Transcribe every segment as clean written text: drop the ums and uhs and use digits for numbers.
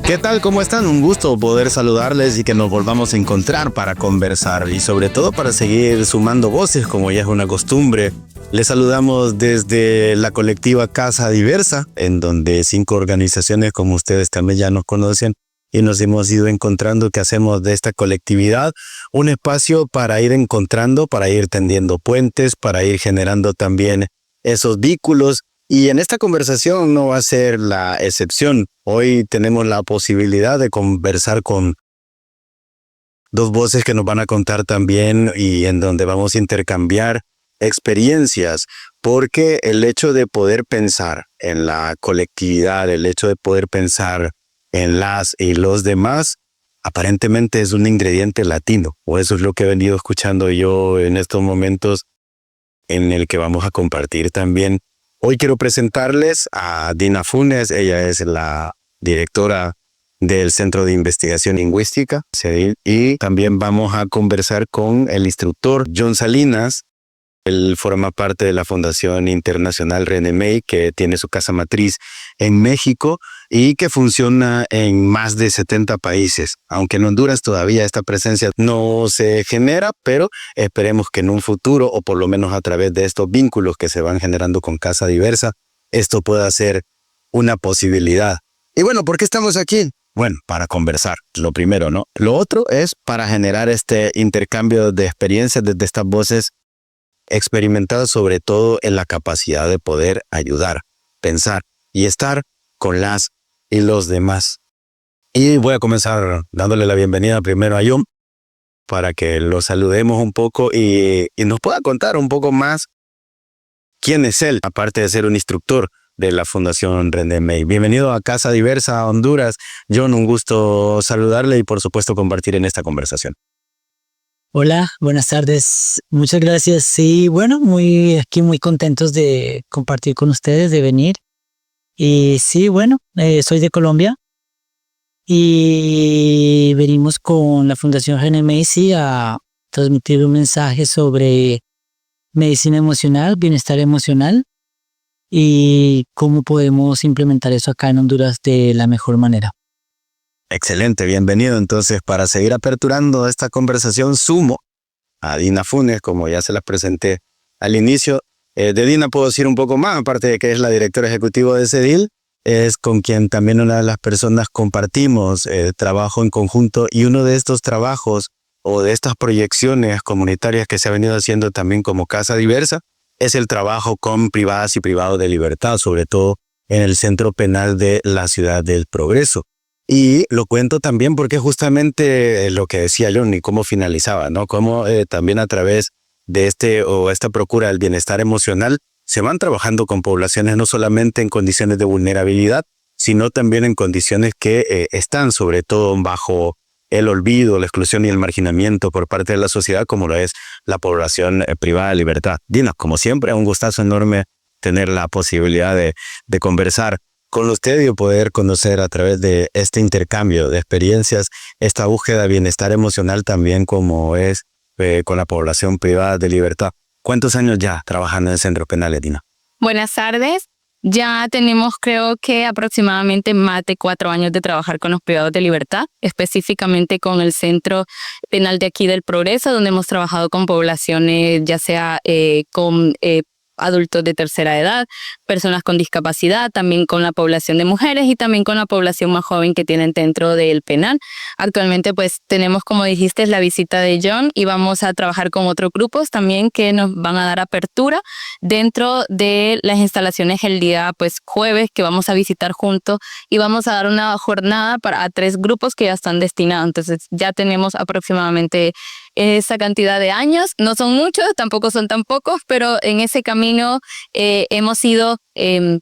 ¿Qué tal? ¿Cómo están? Un gusto poder saludarles y que nos volvamos a encontrar para conversar y sobre todo para seguir sumando voces como ya es una costumbre. Les saludamos desde la colectiva Casa Diversa, en donde 5 organizaciones como ustedes también ya nos conocen y nos hemos ido encontrando que hacemos de esta colectividad un espacio para ir encontrando, para ir tendiendo puentes, para ir generando también esos vínculos. Y en esta conversación no va a ser la excepción. Hoy tenemos la posibilidad de conversar con 2 voces que nos van a contar también y en donde vamos a intercambiar experiencias, porque el hecho de poder pensar en la colectividad, el hecho de poder pensar en las y los demás, aparentemente es un ingrediente latino, o eso es lo que he venido escuchando yo en estos momentos en el que vamos a compartir también. Hoy quiero presentarles a Dina Funes. Ella es la directora del Centro de Investigación Lingüística, CEDIL, y también vamos a conversar con el instructor John Salinas. Él forma parte de la Fundación Internacional René May, que tiene su casa matriz en México y que funciona en más de 70 países. Aunque en Honduras todavía esta presencia no se genera, pero esperemos que en un futuro, o por lo menos a través de estos vínculos que se van generando con Casa Diversa, esto pueda ser una posibilidad. Y bueno, ¿por qué estamos aquí? Bueno, para conversar, lo primero, ¿no? Lo otro es para generar este intercambio de experiencias desde estas voces experimentadas, sobre todo en la capacidad de poder ayudar, pensar y estar con las y los demás. Y voy a comenzar dándole la bienvenida primero a John para que lo saludemos un poco y nos pueda contar un poco más quién es él, aparte de ser un instructor de la Fundación René May. Bienvenido a Casa Diversa, Honduras. John, un gusto saludarle y por supuesto compartir en esta conversación. Hola, buenas tardes. Muchas gracias. Sí, bueno, muy contentos de compartir con ustedes, de venir. Y sí, bueno, soy de Colombia y venimos con la Fundación René May a transmitir un mensaje sobre medicina emocional, bienestar emocional y cómo podemos implementar eso acá en Honduras de la mejor manera. Excelente, bienvenido. Entonces, para seguir aperturando esta conversación, sumo a Dina Funes, como ya se las presenté al inicio. De Dina puedo decir un poco más, aparte de que es la directora ejecutiva de CEDIL, es con quien también una de las personas compartimos trabajo en conjunto, y uno de estos trabajos o de estas proyecciones comunitarias que se ha venido haciendo también como Casa Diversa es el trabajo con privadas y privados de libertad, sobre todo en el Centro Penal de la Ciudad del Progreso. Y lo cuento también porque justamente lo que decía John y cómo finalizaba, ¿no? Cómo también a través de esta procura del bienestar emocional se van trabajando con poblaciones no solamente en condiciones de vulnerabilidad, sino también en condiciones que están sobre todo bajo el olvido, la exclusión y el marginamiento por parte de la sociedad, como lo es la población privada de libertad. Dina, como siempre, un gustazo enorme tener la posibilidad de conversar con usted y poder conocer a través de este intercambio de experiencias esta búsqueda de bienestar emocional también como es con la población privada de libertad. ¿Cuántos años ya trabajando en el Centro Penal, Dina? Buenas tardes. Ya tenemos, creo que aproximadamente más de 4 años de trabajar con los privados de libertad, específicamente con el Centro Penal de aquí del Progreso, donde hemos trabajado con poblaciones, ya sea con adultos de tercera edad, personas con discapacidad, también con la población de mujeres y también con la población más joven que tienen dentro del penal. Actualmente pues tenemos, como dijiste, la visita de John y vamos a trabajar con otros grupos también que nos van a dar apertura dentro de las instalaciones el día pues jueves, que vamos a visitar juntos, y vamos a dar una jornada a 3 grupos que ya están destinados. Entonces ya tenemos aproximadamente esa cantidad de años. No son muchos, tampoco son tan pocos, pero en ese camino hemos ido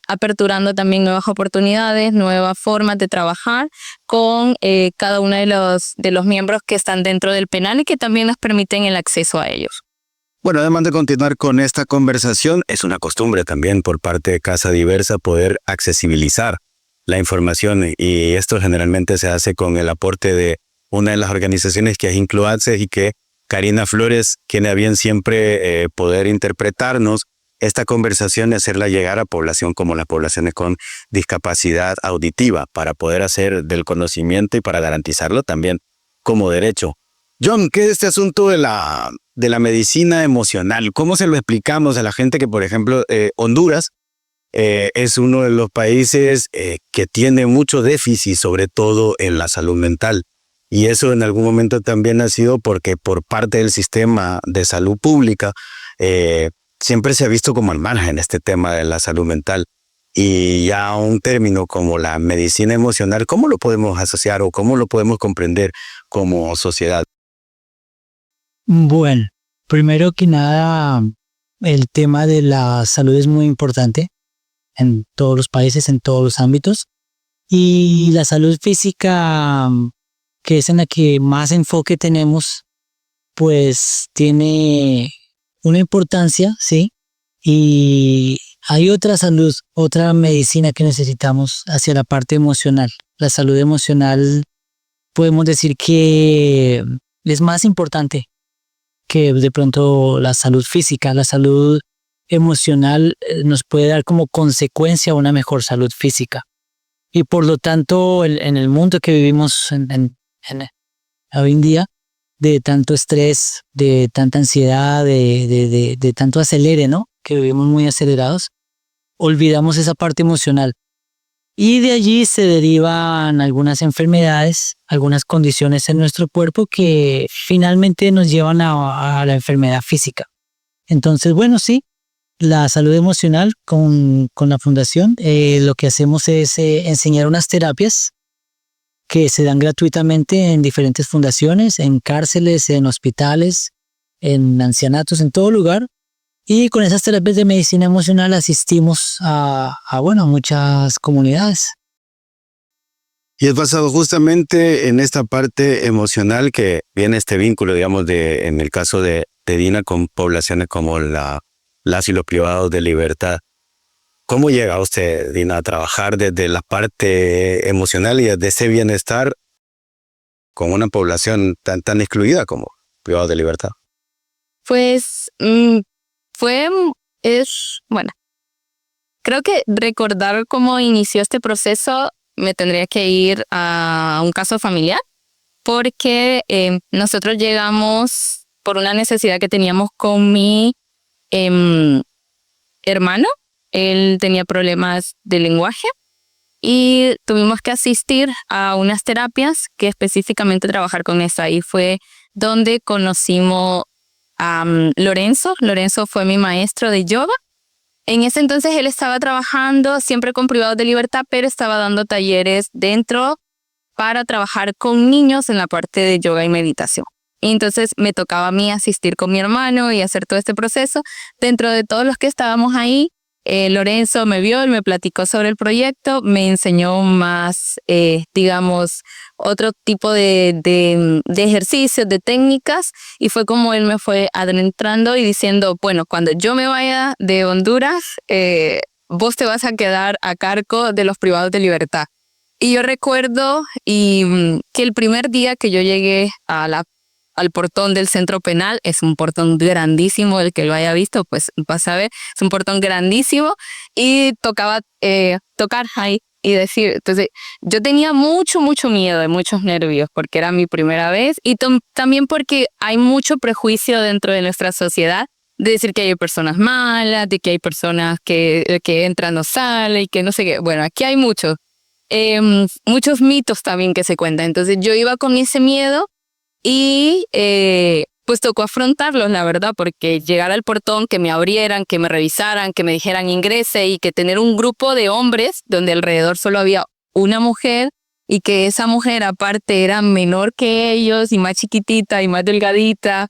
aperturando también nuevas oportunidades, nuevas formas de trabajar con cada uno de los miembros que están dentro del penal y que también nos permiten el acceso a ellos. Bueno, además de continuar con esta conversación, es una costumbre también por parte de Casa Diversa poder accesibilizar la información y esto generalmente se hace con el aporte de una de las organizaciones que es Incluaces y que Karina Flores tiene a bien siempre poder interpretarnos esta conversación y hacerla llegar a población como las poblaciones con discapacidad auditiva para poder hacer del conocimiento y para garantizarlo también como derecho. John, ¿qué es este asunto de la medicina emocional? ¿Cómo se lo explicamos a la gente que, por ejemplo, Honduras es uno de los países que tiene mucho déficit, sobre todo en la salud mental? Y eso en algún momento también ha sido porque por parte del sistema de salud pública siempre se ha visto como al margen este tema de la salud mental. Y ya un término como la medicina emocional, ¿cómo lo podemos asociar o cómo lo podemos comprender como sociedad? Bueno, primero que nada, el tema de la salud es muy importante en todos los países, en todos los ámbitos. Y la salud física, que es en la que más enfoque tenemos, pues tiene una importancia, ¿sí? Y hay otra salud, otra medicina que necesitamos hacia la parte emocional. La salud emocional, podemos decir que es más importante que de pronto la salud física. La salud emocional nos puede dar como consecuencia una mejor salud física. Y por lo tanto, en el mundo que vivimos hoy en día, de tanto estrés, de tanta ansiedad, de tanto acelere, ¿no? Que vivimos muy acelerados, olvidamos esa parte emocional. Y de allí se derivan algunas enfermedades, algunas condiciones en nuestro cuerpo que finalmente nos llevan a la enfermedad física. Entonces, bueno, sí, la salud emocional con la fundación, lo que hacemos es enseñar unas terapias que se dan gratuitamente en diferentes fundaciones, en cárceles, en hospitales, en ancianatos, en todo lugar. Y con esas terapias de medicina emocional asistimos a muchas comunidades. Y es basado justamente en esta parte emocional que viene este vínculo, digamos, en el caso de Dina con poblaciones como las y los privados de libertad. ¿Cómo llega usted, Dina, a trabajar desde la parte emocional y desde ese bienestar con una población tan excluida como privados de libertad? Pues bueno, creo que recordar cómo inició este proceso me tendría que ir a un caso familiar, porque nosotros llegamos por una necesidad que teníamos con mi hermano. Él tenía problemas de lenguaje y tuvimos que asistir a unas terapias que específicamente trabajar con eso. Ahí fue donde conocimos a Lorenzo. Lorenzo fue mi maestro de yoga. En ese entonces él estaba trabajando siempre con privados de libertad, pero estaba dando talleres dentro para trabajar con niños en la parte de yoga y meditación. Y entonces me tocaba a mí asistir con mi hermano y hacer todo este proceso. Dentro de todos los que estábamos ahí, Lorenzo me vio, él me platicó sobre el proyecto, me enseñó más, digamos, otro tipo de ejercicios, de técnicas, y fue como él me fue adentrando y diciendo, bueno, cuando yo me vaya de Honduras, vos te vas a quedar a cargo de los privados de libertad. Y yo recuerdo que el primer día que yo llegué al portón del centro penal, es un portón grandísimo, el que lo haya visto pues vas a ver, es un portón grandísimo, y tocaba tocar ahí y decir. Entonces yo tenía mucho miedo y muchos nervios porque era mi primera vez, y también porque hay mucho prejuicio dentro de nuestra sociedad de decir que hay personas malas, de que hay personas que entran o salen y que no sé qué. Bueno, aquí hay muchos mitos también que se cuentan. Entonces yo iba con ese miedo y pues tocó afrontarlos, la verdad, porque llegar al portón, que me abrieran, que me revisaran, que me dijeran ingrese, y que tener un grupo de hombres donde alrededor solo había una mujer, y que esa mujer aparte era menor que ellos y más chiquitita y más delgadita.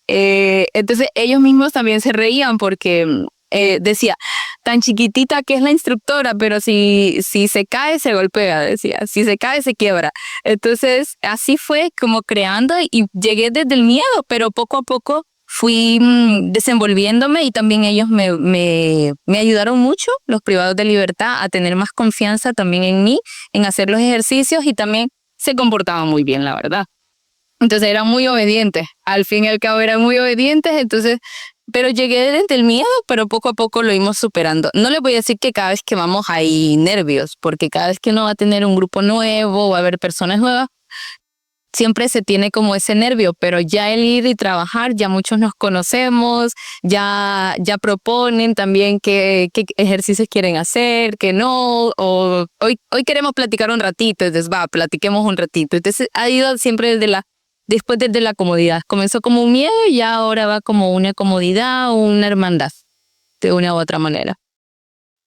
Entonces ellos mismos también se reían porque decía, tan chiquitita que es la instructora, pero si se cae se golpea, decía, si se cae se quiebra. Entonces así fue como creando, y llegué desde el miedo, pero poco a poco fui desenvolviéndome y también ellos me ayudaron mucho, los privados de libertad, a tener más confianza también en mí, en hacer los ejercicios y también se comportaban muy bien, la verdad. Entonces eran muy obedientes, al fin y al cabo eran muy obedientes, entonces, pero llegué desde el miedo, pero poco a poco lo íbamos superando. No les voy a decir que cada vez que vamos hay nervios, porque cada vez que uno va a tener un grupo nuevo, va a haber personas nuevas, siempre se tiene como ese nervio, pero ya el ir y trabajar, ya muchos nos conocemos, ya proponen también qué ejercicios quieren hacer, qué no, o hoy queremos platicar un ratito, entonces platiquemos un ratito. Entonces ha ido siempre después desde la comodidad. Comenzó como un miedo y ya ahora va como una comodidad o una hermandad, de una u otra manera.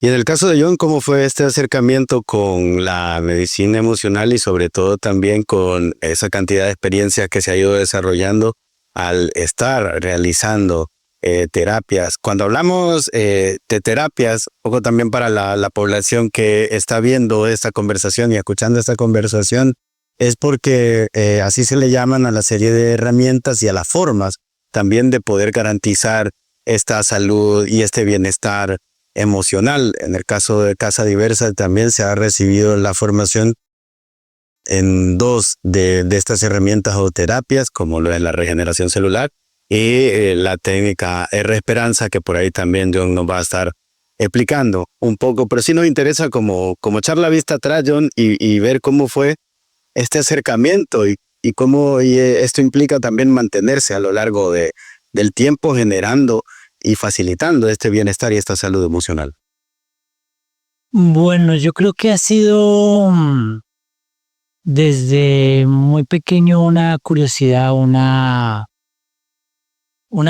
Y en el caso de John, ¿cómo fue este acercamiento con la medicina emocional y sobre todo también con esa cantidad de experiencias que se ha ido desarrollando al estar realizando terapias? Cuando hablamos de terapias, un poco también para la población que está viendo esta conversación y escuchando esta conversación, es porque así se le llaman a la serie de herramientas y a las formas también de poder garantizar esta salud y este bienestar emocional. En el caso de Casa Diversa también se ha recibido la formación en 2 de estas herramientas o terapias, como lo es la regeneración celular y la técnica R Esperanza, que por ahí también John nos va a estar explicando un poco, pero sí nos interesa como echar la vista atrás, John, y ver cómo fue este acercamiento y cómo esto implica también mantenerse a lo largo del tiempo generando y facilitando este bienestar y esta salud emocional. Bueno, yo creo que ha sido desde muy pequeño una curiosidad, una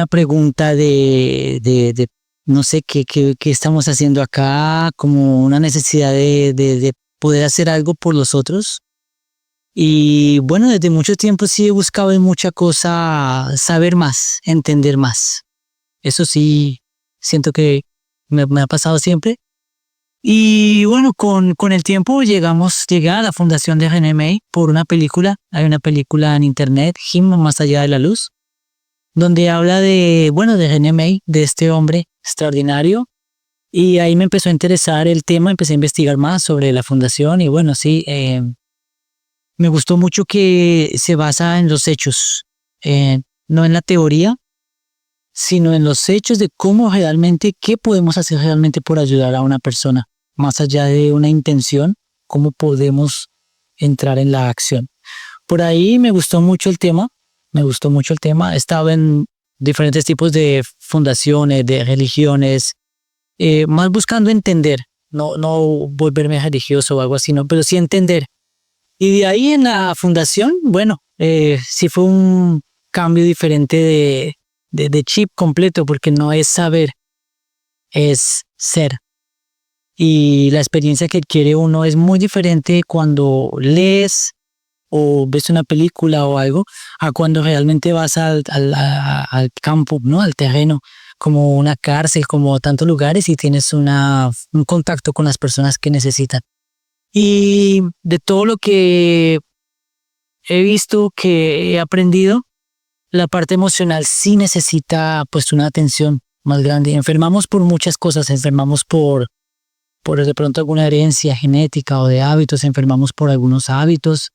pregunta de no sé qué estamos haciendo acá, como una necesidad de poder hacer algo por los otros. Y bueno, desde mucho tiempo sí he buscado en mucha cosa saber más, entender más. Eso sí, siento que me ha pasado siempre. Y bueno, con el tiempo llegué a la fundación de GNMA por una película. Hay una película en internet, Him, Más allá de la luz, donde habla de GNMA, de este hombre extraordinario. Y ahí me empezó a interesar el tema, empecé a investigar más sobre la fundación y bueno, sí, me gustó mucho que se basa en los hechos, no en la teoría, sino en los hechos de cómo realmente, qué podemos hacer realmente por ayudar a una persona, más allá de una intención, cómo podemos entrar en la acción. Por ahí me gustó mucho el tema, he estado en diferentes tipos de fundaciones, de religiones, más buscando entender, no volverme religioso o algo así, no, pero sí entender. Y de ahí en la fundación, bueno, sí fue un cambio diferente de chip completo, porque no es saber, es ser. Y la experiencia que adquiere uno es muy diferente cuando lees o ves una película o algo, a cuando realmente vas al campo, ¿no? Al terreno, como una cárcel, como tantos lugares, y tienes un contacto con las personas que necesitan. Y de todo lo que he visto, que he aprendido, la parte emocional sí necesita pues una atención más grande. Enfermamos por muchas cosas, enfermamos por de pronto alguna herencia genética o de hábitos, enfermamos por algunos hábitos,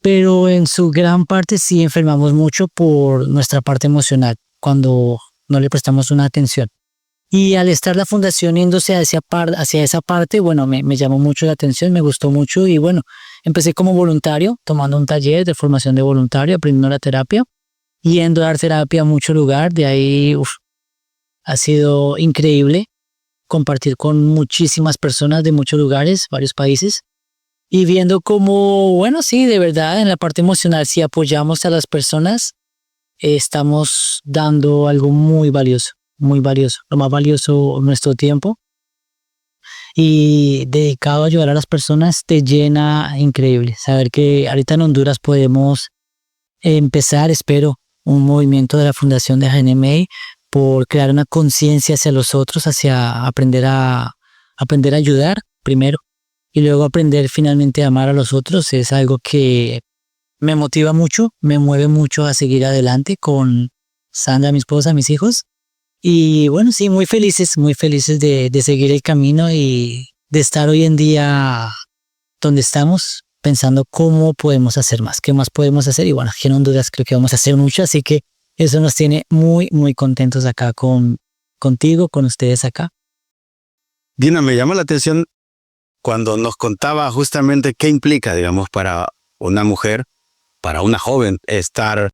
pero en su gran parte sí enfermamos mucho por nuestra parte emocional, cuando no le prestamos una atención. Y al estar la fundación yéndose hacia esa parte, bueno, me llamó mucho la atención, me gustó mucho y bueno, empecé como voluntario, tomando un taller de formación de voluntario, aprendiendo la terapia, yendo a dar terapia a mucho lugar. De ahí ha sido increíble compartir con muchísimas personas de muchos lugares, varios países, y viendo cómo, bueno, sí, de verdad, en la parte emocional, si apoyamos a las personas, estamos dando algo muy valioso, lo más valioso, nuestro tiempo, y dedicado a ayudar a las personas te llena increíble. Saber que ahorita en Honduras podemos empezar, espero, un movimiento de la Fundación de GNMA por crear una conciencia hacia los otros, hacia aprender a ayudar primero y luego aprender finalmente a amar a los otros, es algo que me motiva mucho, me mueve mucho a seguir adelante con Sandra, mi esposa, mis hijos. Y bueno, sí, muy felices de seguir el camino y de estar hoy en día donde estamos, pensando cómo podemos hacer más, qué más podemos hacer. Y bueno, aquí en Honduras creo que vamos a hacer mucho, así que eso nos tiene muy contentos acá contigo, con ustedes acá. Dina, me llama la atención cuando nos contaba justamente qué implica, digamos, para una mujer, para una joven, estar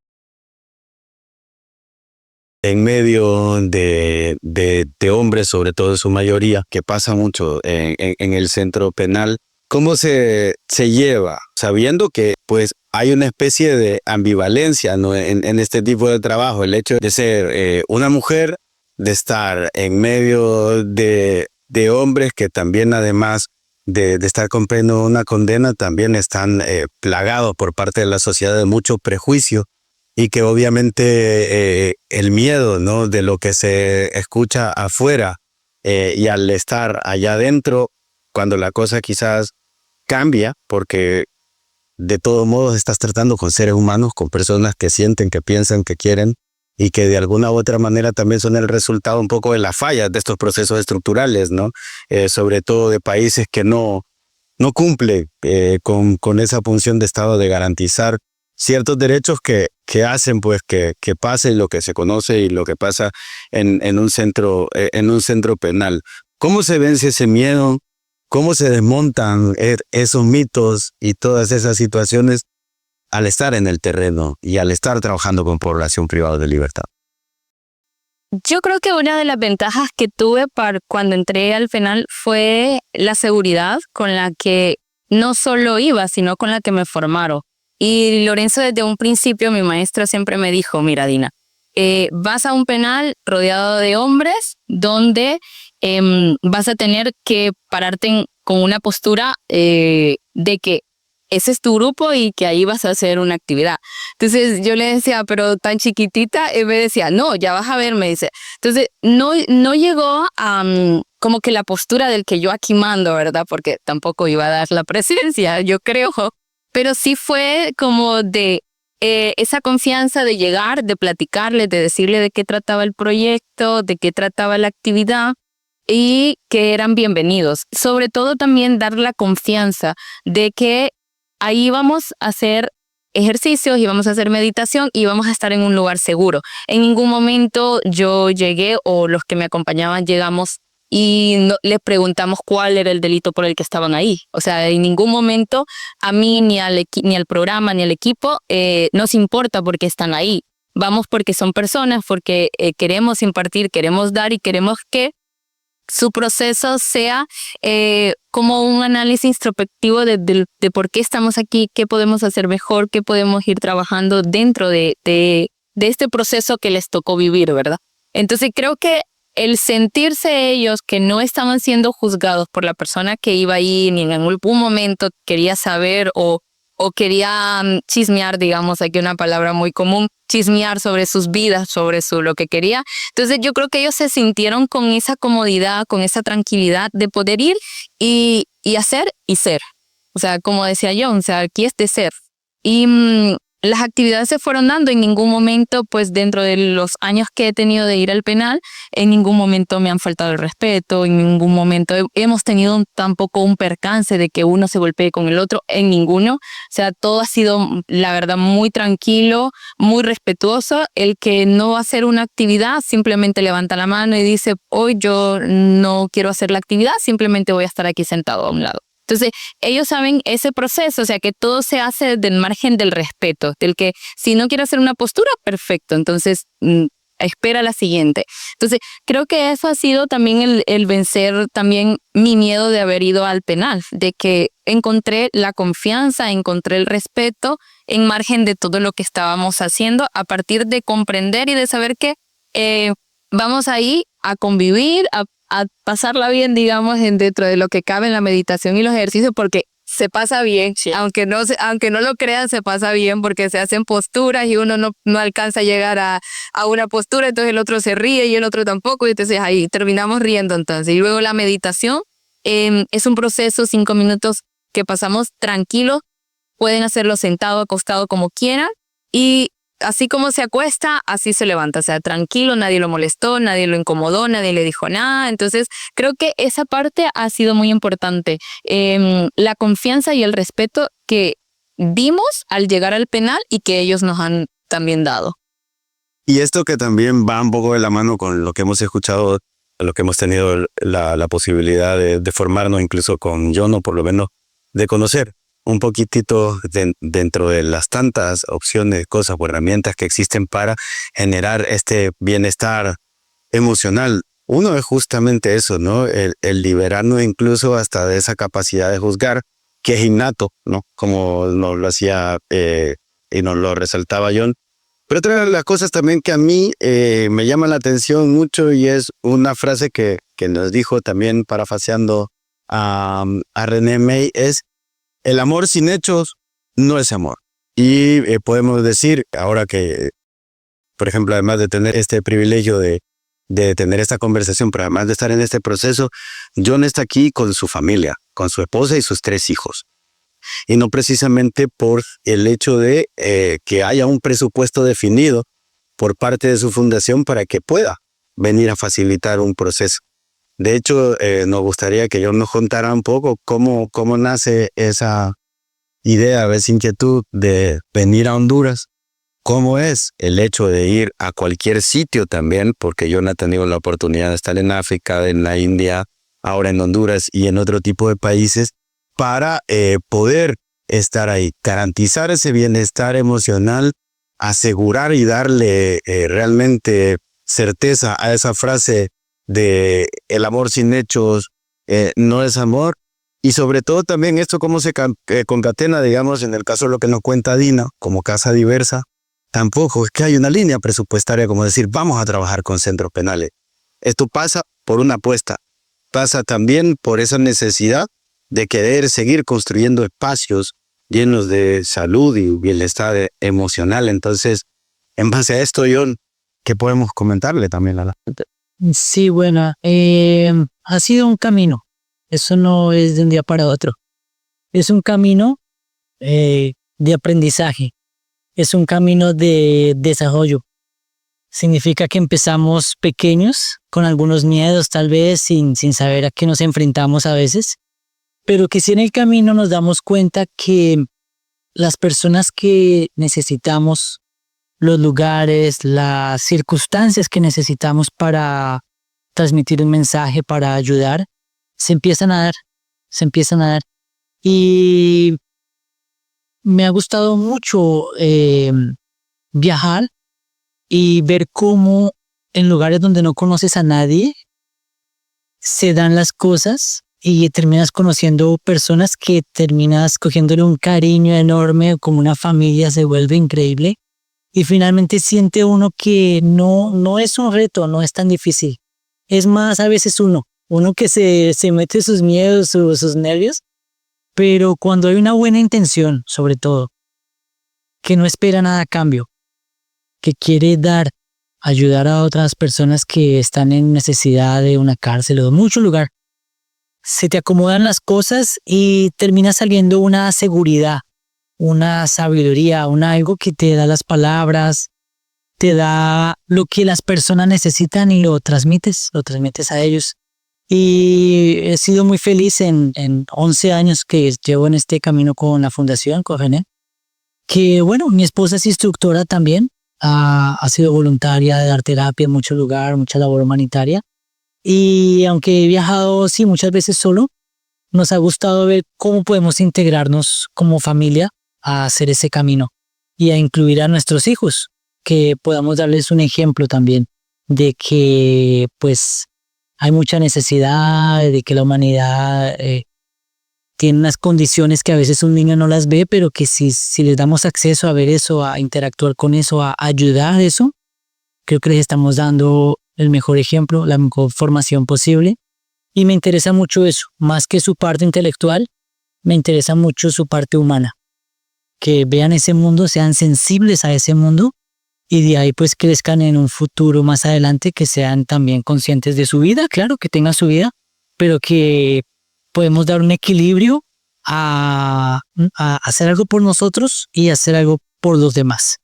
en medio de hombres, sobre todo en su mayoría, que pasa mucho en el centro penal. ¿Cómo se lleva? Sabiendo que pues hay una especie de ambivalencia, ¿no? en este tipo de trabajo, el hecho de ser una mujer, de estar en medio de hombres que también, además de estar cumpliendo una condena, también están plagados por parte de la sociedad de mucho prejuicio, y que obviamente el miedo, ¿no?, de lo que se escucha afuera, y al estar allá adentro, cuando la cosa quizás cambia, porque de todos modos estás tratando con seres humanos, con personas que sienten, que piensan, que quieren, y que de alguna u otra manera también son el resultado un poco de las fallas de estos procesos estructurales, ¿no? Sobre todo de países que no cumplen con esa función de Estado de garantizar ciertos derechos que hacen pues que pase lo que se conoce y lo que pasa en un centro penal. ¿Cómo se vence ese miedo? ¿Cómo se desmontan esos mitos y todas esas situaciones al estar en el terreno y al estar trabajando con población privada de libertad? Yo creo que una de las ventajas que tuve cuando entré al penal fue la seguridad con la que no solo iba, sino con la que me formaron. Y Lorenzo, desde un principio, mi maestro siempre me dijo: mira, Dina, vas a un penal rodeado de hombres donde vas a tener que pararte con una postura de que ese es tu grupo y que ahí vas a hacer una actividad. Entonces yo le decía, pero tan chiquitita, y me decía, no, ya vas a ver, me dice. Entonces no llegó a como que la postura del que yo aquí mando, ¿verdad? Porque tampoco iba a dar la presencia, yo creo, pero sí fue como de esa confianza de llegar, de platicarle, de decirle de qué trataba el proyecto, de qué trataba la actividad, y que eran bienvenidos. Sobre todo también dar la confianza de que ahí vamos a hacer ejercicios, íbamos a hacer meditación y vamos a estar en un lugar seguro. En ningún momento yo llegué o los que me acompañaban llegamos y no, les preguntamos cuál era el delito por el que estaban ahí. O sea, en ningún momento a mí ni al programa ni al equipo nos importa por qué están ahí. Vamos porque son personas, porque queremos impartir, queremos dar y queremos que su proceso sea como un análisis introspectivo de por qué estamos aquí, qué podemos hacer mejor, qué podemos ir trabajando dentro de este proceso que les tocó vivir, ¿verdad? Entonces creo que el sentirse ellos que no estaban siendo juzgados por la persona que iba ahí, ni en algún momento quería saber o quería chismear, digamos, aquí una palabra muy común, chismear sobre sus vidas, sobre lo que quería. Entonces yo creo que ellos se sintieron con esa comodidad, con esa tranquilidad de poder ir y hacer y ser. O sea, como decía John, o sea, aquí es de ser. Y las actividades se fueron dando. En ningún momento, pues dentro de los años que he tenido de ir al penal, en ningún momento me han faltado el respeto, en ningún momento hemos tenido tampoco un percance de que uno se golpee con el otro, en ninguno. O sea, todo ha sido, la verdad, muy tranquilo, muy respetuoso. El que no va a hacer una actividad simplemente levanta la mano y dice: hoy yo no quiero hacer la actividad, simplemente voy a estar aquí sentado a un lado. Entonces, ellos saben ese proceso, o sea, que todo se hace del margen del respeto, del que si no quiere hacer una postura, perfecto, entonces espera la siguiente. Entonces, creo que eso ha sido también el vencer también mi miedo de haber ido al penal, de que encontré la confianza, encontré el respeto en margen de todo lo que estábamos haciendo, a partir de comprender y de saber que vamos ahí a convivir, a pasarla bien, digamos, dentro de lo que cabe en la meditación y los ejercicios, porque se pasa bien, sí. aunque no lo crean, se pasa bien porque se hacen posturas y uno no alcanza a llegar a una postura, entonces el otro se ríe y el otro tampoco, y entonces ahí terminamos riendo entonces. Y luego la meditación es un proceso, 5 minutos que pasamos tranquilos, pueden hacerlo sentado, acostado, como quieran, y así como se acuesta, así se levanta, o sea, tranquilo, nadie lo molestó, nadie lo incomodó, nadie le dijo nada. Entonces, creo que esa parte ha sido muy importante. La confianza y el respeto que dimos al llegar al penal y que ellos nos han también dado. Y esto que también va un poco de la mano con lo que hemos escuchado, lo que hemos tenido la posibilidad de formarnos, incluso con John, o por lo menos de conocer un poquitito dentro de las tantas opciones, cosas o herramientas que existen para generar este bienestar emocional. Uno es justamente eso, ¿no? El liberarnos incluso hasta de esa capacidad de juzgar, que es innato, ¿no? Como nos lo hacía y nos lo resaltaba John. Pero otra de las cosas también que a mí me llama la atención mucho, y es una frase que nos dijo también parafaseando a René May, es: el amor sin hechos no es amor. Y podemos decir, ahora que, por ejemplo, además de tener este privilegio de tener esta conversación, pero además de estar en este proceso, John está aquí con su familia, con su esposa y sus 3 hijos. Y no precisamente por el hecho de que haya un presupuesto definido por parte de su fundación para que pueda venir a facilitar un proceso. De hecho, nos gustaría que John nos contara un poco cómo nace esa idea, esa inquietud de venir a Honduras. ¿Cómo es el hecho de ir a cualquier sitio también? Porque John ha tenido la oportunidad de estar en África, en la India, ahora en Honduras y en otro tipo de países, para poder estar ahí, garantizar ese bienestar emocional, asegurar y darle realmente certeza a esa frase de el amor sin hechos no es amor. Y sobre todo también esto cómo se concatena, digamos, en el caso de lo que nos cuenta Dina, como Casa Diversa. Tampoco es que hay una línea presupuestaria como decir, vamos a trabajar con centros penales. Esto pasa por una apuesta, pasa también por esa necesidad de querer seguir construyendo espacios llenos de salud y bienestar emocional. Entonces, en base a esto, John, ¿qué podemos comentarle también a la gente? Sí, bueno, ha sido un camino. Eso no es de un día para otro. Es un camino de aprendizaje. Es un camino de desarrollo. Significa que empezamos pequeños, con algunos miedos tal vez, sin saber a qué nos enfrentamos a veces, pero que si en el camino nos damos cuenta que las personas que necesitamos, los lugares, las circunstancias que necesitamos para transmitir un mensaje, para ayudar, se empiezan a dar. Y me ha gustado mucho viajar y ver cómo en lugares donde no conoces a nadie se dan las cosas y terminas conociendo personas que terminas cogiéndole un cariño enorme, como una familia, se vuelve increíble. Y finalmente siente uno que no es un reto, no es tan difícil. Es más, a veces uno que se mete sus miedos, sus nervios, pero cuando hay una buena intención, sobre todo, que no espera nada a cambio, que quiere ayudar a otras personas que están en necesidad de una cárcel o de mucho lugar, se te acomodan las cosas y termina saliendo una seguridad, una sabiduría, algo que te da las palabras, te da lo que las personas necesitan y lo transmites a ellos. Y he sido muy feliz en 11 años que llevo en este camino con la fundación, con René, que bueno, mi esposa es instructora también, ha sido voluntaria de dar terapia en muchos lugares, mucha labor humanitaria. Y aunque he viajado, sí, muchas veces solo, nos ha gustado ver cómo podemos integrarnos como familia a hacer ese camino y a incluir a nuestros hijos, que podamos darles un ejemplo también de que pues hay mucha necesidad, de que la humanidad tiene unas condiciones que a veces un niño no las ve, pero que si les damos acceso a ver eso, a interactuar con eso, a ayudar a eso, creo que les estamos dando el mejor ejemplo, la mejor formación posible. Y me interesa mucho eso, más que su parte intelectual, me interesa mucho su parte humana. Que vean ese mundo, sean sensibles a ese mundo y de ahí pues crezcan en un futuro más adelante, que sean también conscientes de su vida, claro, que tengan su vida, pero que podemos dar un equilibrio a hacer algo por nosotros y hacer algo por los demás.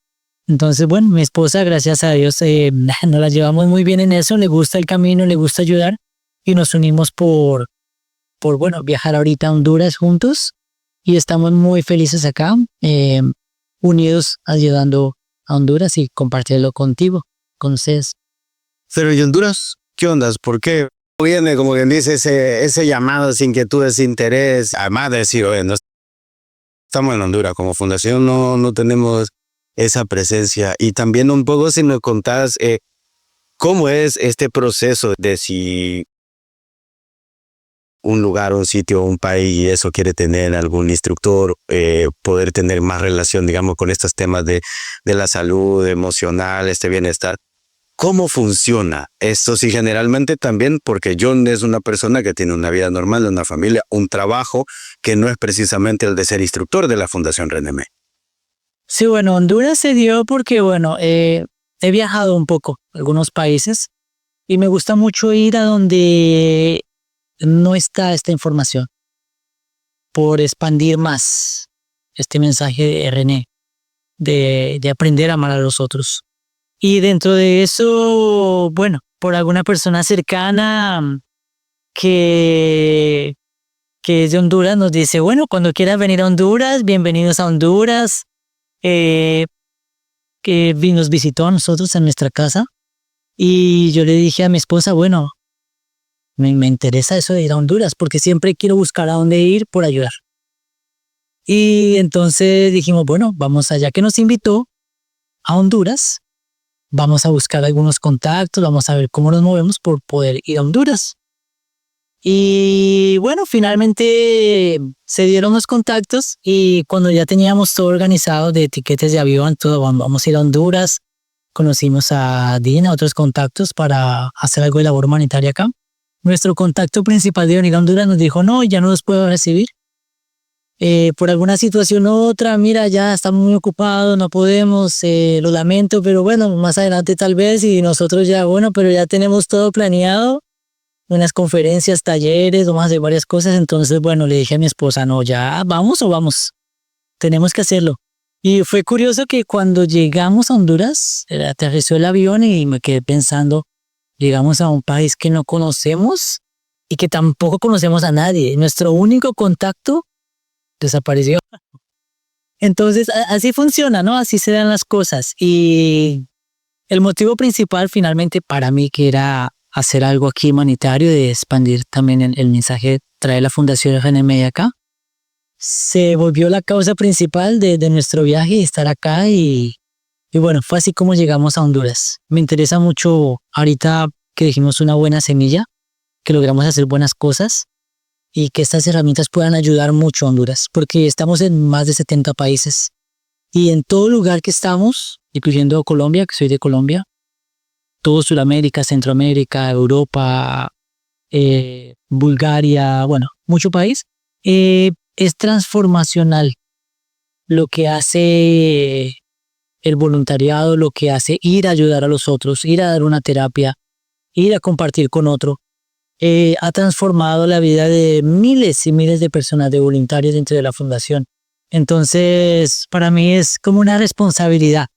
Entonces, bueno, mi esposa, gracias a Dios, nos la llevamos muy bien en eso, le gusta el camino, le gusta ayudar y nos unimos bueno, viajar ahorita a Honduras juntos y estamos muy felices acá, unidos ayudando a Honduras y compartirlo contigo, con ustedes. Pero ¿y Honduras? ¿Qué ondas? ¿Por qué viene, como quien dice, ese llamado, esa inquietud, ese interés? Además de decir, oye, no estamos en Honduras, como fundación no tenemos esa presencia. Y también un poco si nos contás cómo es este proceso de si un lugar, un sitio, un país y eso quiere tener algún instructor, poder tener más relación, digamos, con estos temas de la salud emocional, este bienestar. ¿Cómo funciona esto? Si generalmente también, porque John es una persona que tiene una vida normal, una familia, un trabajo que no es precisamente el de ser instructor de la Fundación René. Sí, bueno, Honduras se dio porque, bueno, he viajado un poco a algunos países y me gusta mucho ir a donde no está esta información por expandir más este mensaje de René, de aprender a amar a los otros. Y dentro de eso, bueno, por alguna persona cercana que es de Honduras, nos dice, bueno, cuando quieras venir a Honduras, bienvenidos a Honduras. Que nos visitó a nosotros en nuestra casa y yo le dije a mi esposa, bueno, me interesa eso de ir a Honduras porque siempre quiero buscar a dónde ir por ayudar. Y entonces dijimos, bueno, vamos allá que nos invitó a Honduras, vamos a buscar algunos contactos, vamos a ver cómo nos movemos por poder ir a Honduras. Y bueno, finalmente se dieron los contactos y cuando ya teníamos todo organizado de etiquetes de avión, todo, vamos a ir a Honduras, conocimos a Dina, otros contactos para hacer algo de labor humanitaria acá. Nuestro contacto principal de venir a Honduras nos dijo, no, ya no los puedo recibir. Por alguna situación u otra, mira, ya estamos muy ocupados, no podemos, lo lamento, pero bueno, más adelante tal vez y nosotros ya, bueno, pero ya tenemos todo planeado. Unas conferencias, talleres, vamos a hacer varias cosas. Entonces, bueno, le dije a mi esposa, no, ya vamos o vamos, tenemos que hacerlo. Y fue curioso que cuando llegamos a Honduras, aterrizó el avión y me quedé pensando, llegamos a un país que no conocemos y que tampoco conocemos a nadie. Nuestro único contacto desapareció. Entonces, así funciona, ¿no? Así se dan las cosas. Y el motivo principal finalmente para mí que era hacer algo aquí humanitario, de expandir también el mensaje, traer la Fundación RNMI acá, se volvió la causa principal de nuestro viaje y estar acá y bueno, fue así como llegamos a Honduras. Me interesa mucho ahorita que dijimos una buena semilla, que logramos hacer buenas cosas y que estas herramientas puedan ayudar mucho a Honduras, porque estamos en más de 70 países y en todo lugar que estamos, incluyendo Colombia, que soy de Colombia, todo Sudamérica, Centroamérica, Europa, Bulgaria, bueno, mucho país, es transformacional lo que hace el voluntariado, lo que hace ir a ayudar a los otros, ir a dar una terapia, ir a compartir con otro. Ha transformado la vida de miles y miles de personas, de voluntarios dentro de la fundación. Entonces, para mí es como una responsabilidad.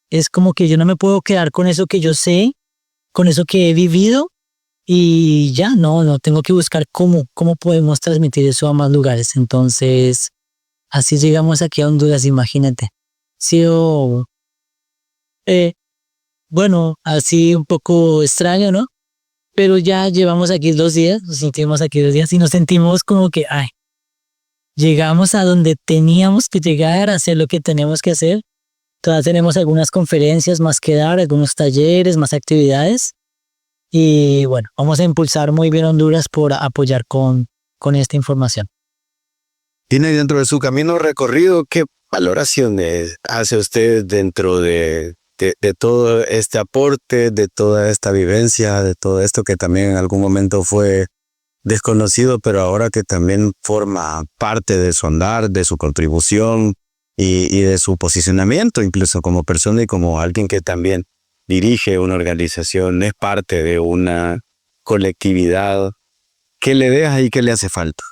Es como que yo no me puedo quedar con eso que yo sé, con eso que he vivido y ya, no tengo que buscar cómo podemos transmitir eso a más lugares. Entonces, así llegamos aquí a Honduras, imagínate. Sí, bueno, así un poco extraño, ¿no? Pero ya llevamos aquí 2 días, nos sentimos aquí 2 días y nos sentimos como que, llegamos a donde teníamos que llegar, a hacer lo que tenemos que hacer. Todavía tenemos algunas conferencias más que dar, algunos talleres, más actividades. Y bueno, vamos a impulsar muy bien Honduras por apoyar con esta información. ¿Tiene dentro de su camino recorrido qué valoraciones hace usted dentro de todo este aporte, de toda esta vivencia, de todo esto que también en algún momento fue desconocido, pero ahora que también forma parte de su andar, de su contribución y de su posicionamiento, incluso como persona y como alguien que también dirige una organización, es parte de una colectividad? ¿Qué le deja y qué le hace falta?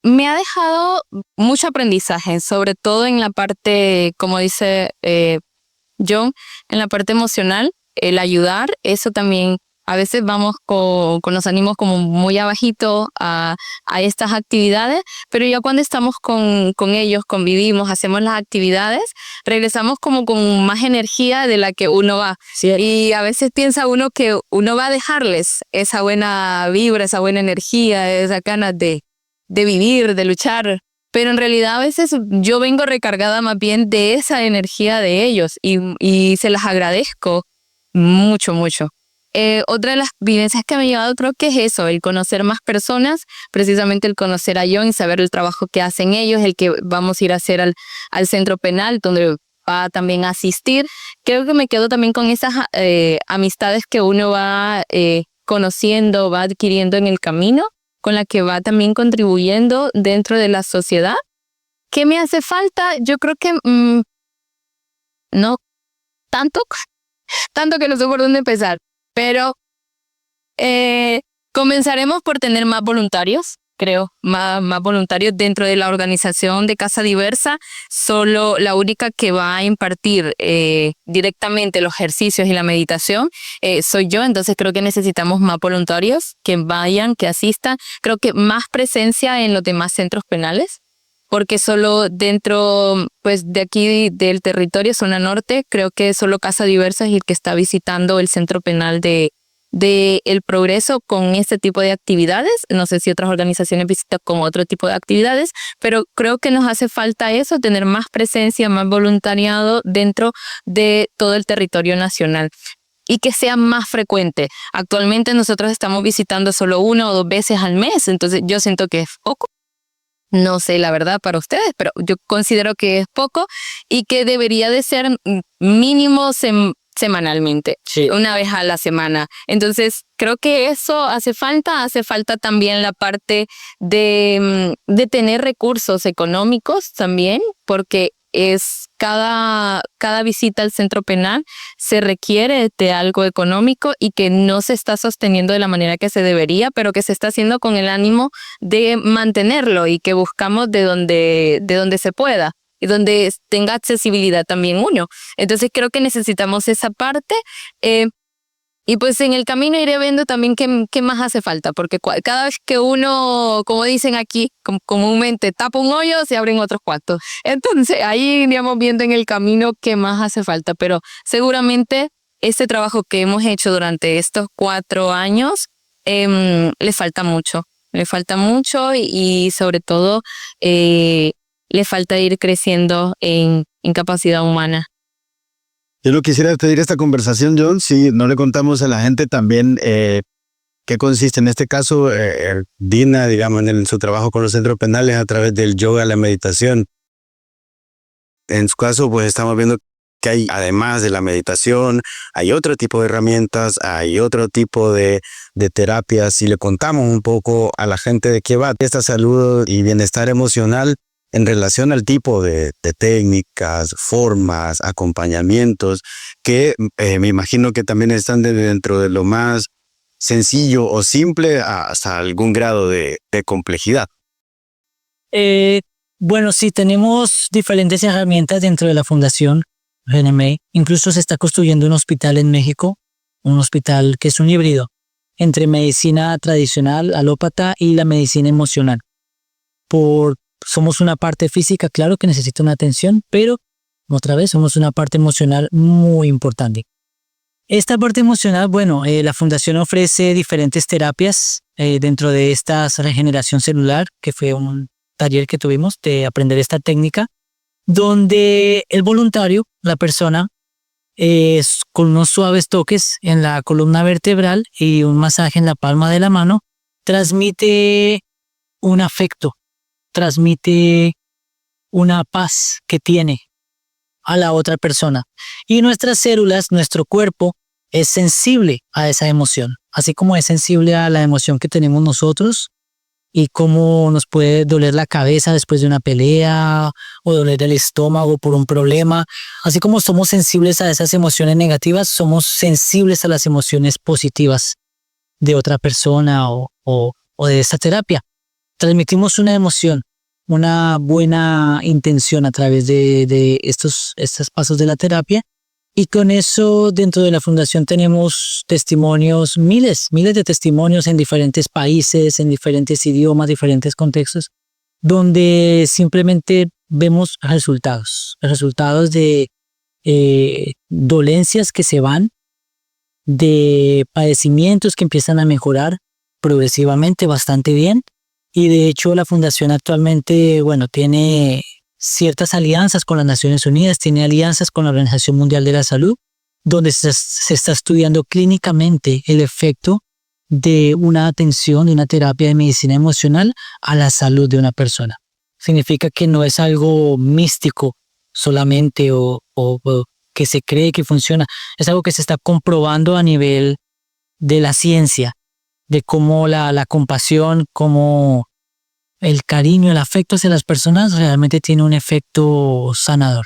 me ha dejado mucho aprendizaje, sobre todo en la parte, como dice John, en la parte emocional, el ayudar, eso también. A veces vamos con los ánimos como muy abajito a estas actividades, pero ya cuando estamos con ellos, convivimos, hacemos las actividades, regresamos como con más energía de la que uno va. Sí. Y a veces piensa uno que uno va a dejarles esa buena vibra, esa buena energía, esas ganas de vivir, de luchar. Pero en realidad a veces yo vengo recargada más bien de esa energía de ellos y se las agradezco mucho, mucho. Otra de las vivencias que me ha llevado creo que es eso, el conocer más personas, precisamente el conocer a John y saber el trabajo que hacen ellos, el que vamos a ir a hacer al centro penal, donde va también a asistir. Creo que me quedo también con esas amistades que uno va conociendo, va adquiriendo en el camino, con la que va también contribuyendo dentro de la sociedad. ¿Qué me hace falta? Yo creo que no tanto que no sé por dónde empezar. Pero comenzaremos por tener más voluntarios, creo, más voluntarios dentro de la organización de Casa Diversa. Solo la única que va a impartir directamente los ejercicios y la meditación soy yo, entonces creo que necesitamos más voluntarios que vayan, que asistan. Creo que más presencia en los demás centros penales, porque solo dentro pues de aquí del territorio, zona norte, creo que solo Casa Diversa es el que está visitando el centro penal de El Progreso con este tipo de actividades. No sé si otras organizaciones visitan con otro tipo de actividades, pero creo que nos hace falta eso, tener más presencia, más voluntariado dentro de todo el territorio nacional. Y que sea más frecuente. Actualmente nosotros estamos visitando solo 1 o 2 veces al mes, entonces yo siento que es poco. No sé la verdad para ustedes, pero yo considero que es poco y que debería de ser mínimo semanalmente, Sí. una vez a la semana. Entonces, creo que eso hace falta también la parte de tener recursos económicos también, porque es cada visita al centro penal se requiere de algo económico y que no se está sosteniendo de la manera que se debería, pero que se está haciendo con el ánimo de mantenerlo y que buscamos de donde se pueda y donde tenga accesibilidad también uno. Entonces creo que necesitamos esa parte. Y pues en el camino iré viendo también qué más hace falta, porque cada vez que uno, como dicen aquí, comúnmente tapa un hoyo, se abren otros cuantos. Entonces ahí iríamos viendo en el camino qué más hace falta, pero seguramente este trabajo que hemos hecho durante estos 4 años le falta mucho y sobre todo le falta ir creciendo en capacidad humana. Yo no quisiera despedir esta conversación, John, si no le contamos a la gente también qué consiste en este caso Dina, digamos, en su trabajo con los centros penales a través del yoga, la meditación. En su caso, pues estamos viendo que hay, además de la meditación, hay otro tipo de herramientas, hay otro tipo de terapias. Si le contamos un poco a la gente de qué va esta salud y bienestar emocional, en relación al tipo de técnicas, formas, acompañamientos, que me imagino que también están dentro de lo más sencillo o simple hasta algún grado de complejidad. Bueno, sí, tenemos diferentes herramientas dentro de la Fundación GNMA. Incluso se está construyendo un hospital en México, un hospital que es un híbrido entre medicina tradicional, alópata, y la medicina emocional. Somos una parte física, claro que necesita una atención, pero otra vez somos una parte emocional muy importante. Esta parte emocional, bueno, la Fundación ofrece diferentes terapias dentro de esta regeneración celular, que fue un taller que tuvimos de aprender esta técnica, donde el voluntario, la persona, con unos suaves toques en la columna vertebral y un masaje en la palma de la mano, transmite un afecto, transmite una paz que tiene a la otra persona. Y nuestras células, nuestro cuerpo, es sensible a esa emoción, así como es sensible a la emoción que tenemos nosotros y cómo nos puede doler la cabeza después de una pelea o doler el estómago por un problema. Así como somos sensibles a esas emociones negativas, somos sensibles a las emociones positivas de otra persona o de esta terapia. transmitimos una emoción, una buena intención a través de estos pasos de la terapia. Y con eso dentro de la fundación tenemos testimonios, miles de testimonios en diferentes países, en diferentes idiomas, diferentes contextos, donde simplemente vemos resultados de dolencias que se van, de padecimientos que empiezan a mejorar progresivamente bastante bien. Y de hecho la fundación actualmente, bueno, tiene ciertas alianzas con las Naciones Unidas, tiene alianzas con la Organización Mundial de la Salud, donde se está estudiando clínicamente el efecto de una atención, de una terapia de medicina emocional a la salud de una persona. Significa que no es algo místico solamente o que se cree que funciona, es algo que se está comprobando a nivel de la ciencia, de cómo la compasión, cómo el cariño, el afecto hacia las personas realmente tiene un efecto sanador.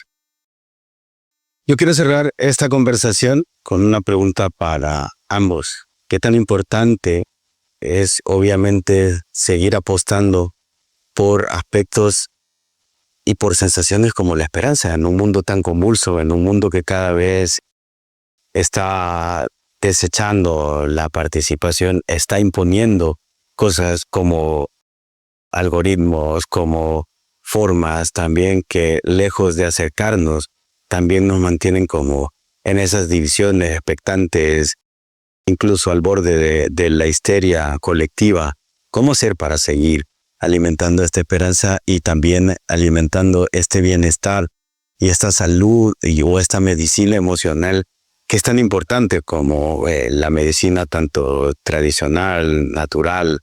Yo quiero cerrar esta conversación con una pregunta para ambos. ¿Qué tan importante es, obviamente, seguir apostando por aspectos y por sensaciones como la esperanza en un mundo tan convulso, en un mundo que cada vez está desechando la participación, está imponiendo cosas como algoritmos, como formas también que lejos de acercarnos, también nos mantienen como en esas divisiones expectantes, incluso al borde de la histeria colectiva? ¿Cómo hacer para seguir alimentando esta esperanza y también alimentando este bienestar y esta salud o esta medicina emocional que es tan importante como la medicina tanto tradicional, natural,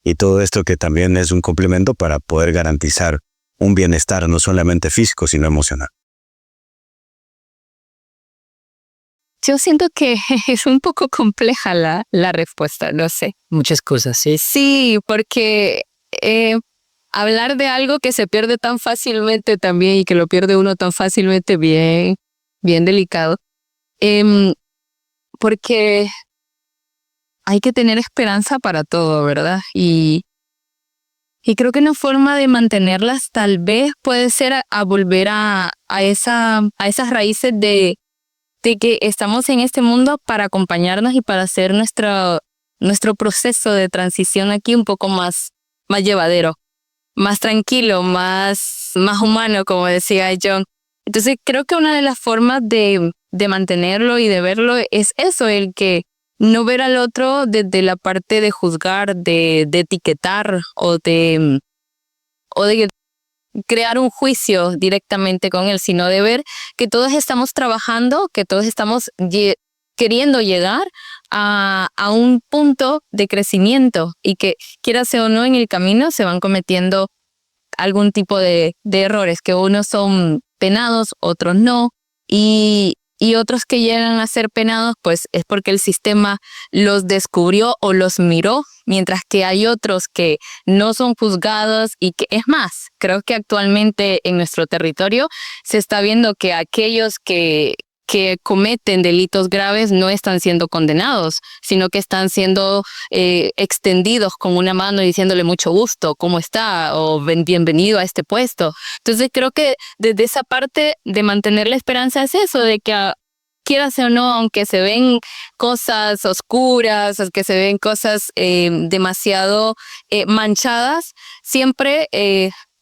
y todo esto que también es un complemento para poder garantizar un bienestar no solamente físico, sino emocional? Yo siento que es un poco compleja la respuesta, no sé. Muchas cosas, sí. Sí, porque hablar de algo que se pierde tan fácilmente también y que lo pierde uno tan fácilmente, bien delicado. Porque hay que tener esperanza para todo, ¿verdad? Y creo que una forma de mantenerlas tal vez puede ser a volver a esas raíces de que estamos en este mundo para acompañarnos y para hacer nuestro proceso de transición aquí un poco más llevadero, más tranquilo, más humano, como decía John. Entonces creo que una de las formas de mantenerlo y de verlo es eso, el que no ver al otro desde la parte de juzgar, de etiquetar o de crear un juicio directamente con él, sino de ver que todos estamos trabajando, que todos estamos queriendo llegar a un punto de crecimiento y que, quiera sea o no, en el camino se van cometiendo algún tipo de errores, que unos son penados, otros no, y otros que llegan a ser penados, pues es porque el sistema los descubrió o los miró, mientras que hay otros que no son juzgados y que, es más, creo que actualmente en nuestro territorio se está viendo que aquellos que cometen delitos graves no están siendo condenados, sino que están siendo extendidos con una mano y diciéndole mucho gusto, ¿cómo está? O bienvenido a este puesto. Entonces creo que desde esa parte de mantener la esperanza es eso, de que quieras o no, aunque se ven cosas oscuras, aunque se ven cosas demasiado manchadas, siempre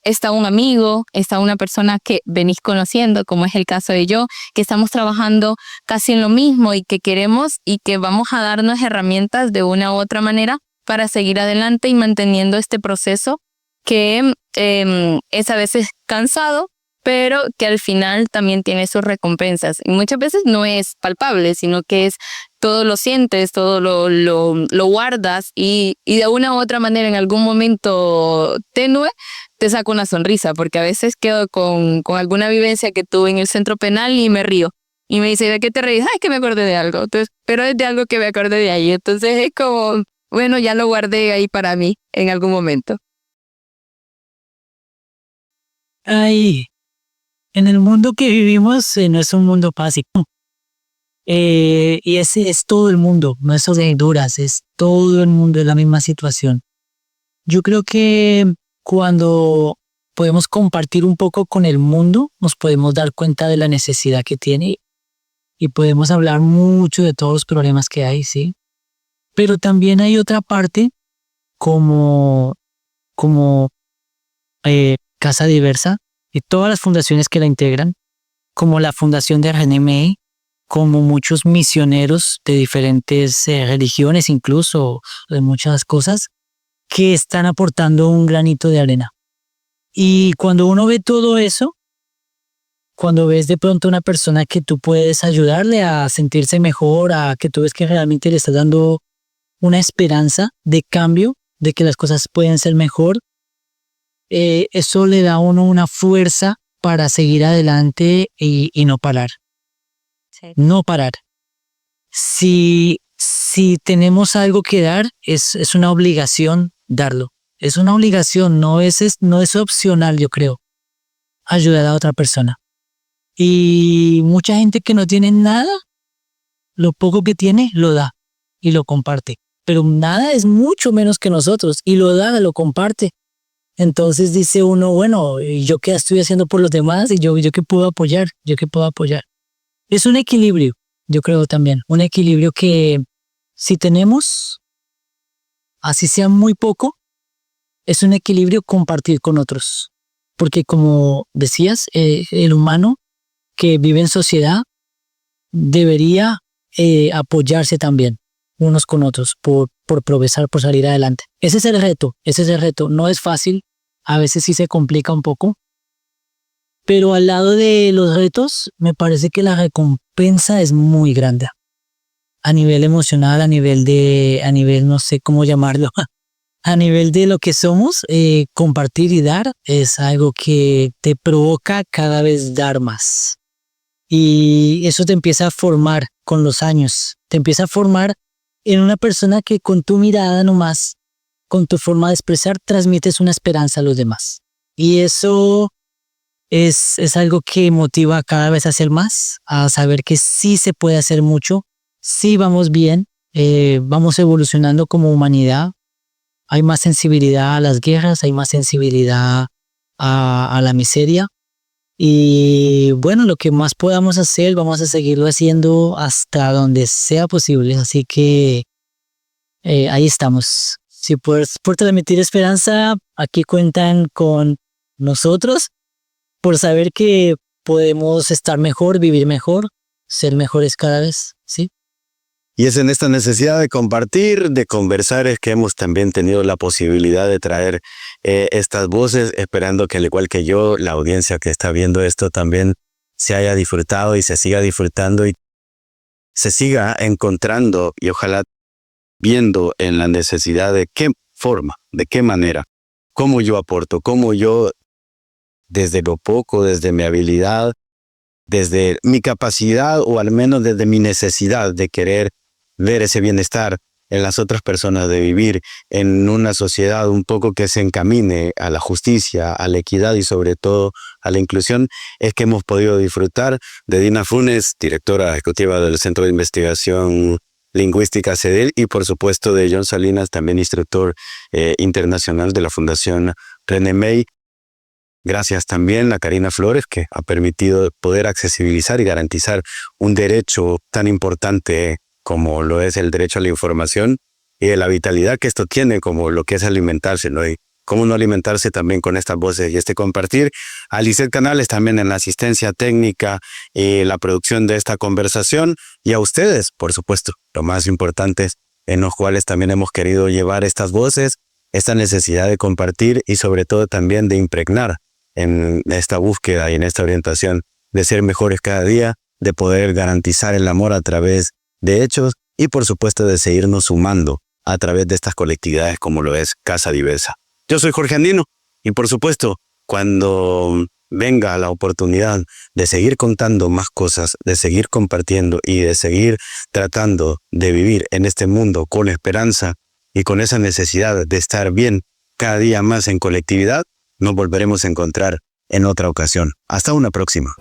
está un amigo, está una persona que venís conociendo, como es el caso de yo, que estamos trabajando casi en lo mismo y que queremos y que vamos a darnos herramientas de una u otra manera para seguir adelante y manteniendo este proceso que es a veces cansado, pero que al final también tiene sus recompensas. Y muchas veces no es palpable, sino que es todo lo sientes, todo lo guardas y de una u otra manera en algún momento tenue te saco una sonrisa, porque a veces quedo con alguna vivencia que tuve en el centro penal y me río. Y me dice, ¿de qué te reís? Ay, que me acordé de algo. Entonces, pero es de algo que me acordé de ahí. Entonces es como, bueno, ya lo guardé ahí para mí en algún momento. Ay, en el mundo que vivimos no es un mundo fácil. Y ese es todo el mundo, no es solo de Honduras, es todo el mundo en la misma situación. Yo creo que cuando podemos compartir un poco con el mundo, nos podemos dar cuenta de la necesidad que tiene y podemos hablar mucho de todos los problemas que hay, ¿sí? Pero también hay otra parte como Casa Diversa y todas las fundaciones que la integran, como la Fundación de RNMI, como muchos misioneros de diferentes religiones, incluso de muchas cosas, que están aportando un granito de arena. Y cuando uno ve todo eso, cuando ves de pronto una persona que tú puedes ayudarle a sentirse mejor, a que tú ves que realmente le estás dando una esperanza de cambio, de que las cosas pueden ser mejor, eso le da a uno una fuerza para seguir adelante y no parar. Sí. No parar. Si tenemos algo que dar, es una obligación darlo. Es una obligación, no es opcional, yo creo, ayudar a otra persona. Y mucha gente que no tiene nada, lo poco que tiene, lo da y lo comparte. Pero nada es mucho menos que nosotros y lo da, lo comparte. Entonces dice uno, bueno, ¿yo qué estoy haciendo por los demás? Y yo qué puedo apoyar, Es un equilibrio, yo creo también. Un equilibrio que si tenemos, así sea muy poco, es un equilibrio compartir con otros. Porque como decías, el humano que vive en sociedad debería apoyarse también unos con otros por progresar, por salir adelante. Ese es el reto. No es fácil, a veces sí se complica un poco, pero al lado de los retos me parece que la recompensa es muy grande. A nivel emocional, a nivel no sé cómo llamarlo, a nivel de lo que somos, compartir y dar es algo que te provoca cada vez dar más. Y eso te empieza a formar con los años. Te empieza a formar en una persona que con tu mirada nomás, con tu forma de expresar, transmites una esperanza a los demás. Y eso es algo que motiva cada vez a hacer más, a saber que sí se puede hacer mucho, sí vamos bien, vamos evolucionando como humanidad. Hay más sensibilidad a las guerras, hay más sensibilidad a la miseria. Y bueno, lo que más podamos hacer, vamos a seguirlo haciendo hasta donde sea posible. Así que ahí estamos. Si por transmitir esperanza, aquí cuentan con nosotros por saber que podemos estar mejor, vivir mejor, ser mejores cada vez, ¿sí? Y es en esta necesidad de compartir, de conversar, es que hemos también tenido la posibilidad de traer estas voces, esperando que al igual que yo, la audiencia que está viendo esto también se haya disfrutado y se siga disfrutando y se siga encontrando y ojalá viendo en la necesidad de qué forma, de qué manera, cómo yo aporto, cómo yo desde lo poco, desde mi habilidad, desde mi capacidad o al menos desde mi necesidad de querer ver ese bienestar en las otras personas, de vivir en una sociedad un poco que se encamine a la justicia, a la equidad y sobre todo a la inclusión, es que hemos podido disfrutar de Dina Funes, directora ejecutiva del Centro de Investigación Lingüística CEDEL, y por supuesto de John Salinas, también instructor internacional de la Fundación RNMI. Gracias también a Karina Flores, que ha permitido poder accesibilizar y garantizar un derecho tan importante como lo es el derecho a la información y de la vitalidad que esto tiene, como lo que es alimentarse, ¿no? Y cómo no alimentarse también con estas voces y este compartir. A Lisette Canales también en la asistencia técnica y la producción de esta conversación. Y a ustedes, por supuesto, lo más importante, en los cuales también hemos querido llevar estas voces, esta necesidad de compartir y sobre todo también de impregnar en esta búsqueda y en esta orientación de ser mejores cada día, de poder garantizar el amor a través de hechos y por supuesto de seguirnos sumando a través de estas colectividades como lo es Casa Diversa. Yo soy Jorge Andino y por supuesto cuando venga la oportunidad de seguir contando más cosas, de seguir compartiendo y de seguir tratando de vivir en este mundo con esperanza y con esa necesidad de estar bien cada día más en colectividad, nos volveremos a encontrar en otra ocasión. Hasta una próxima.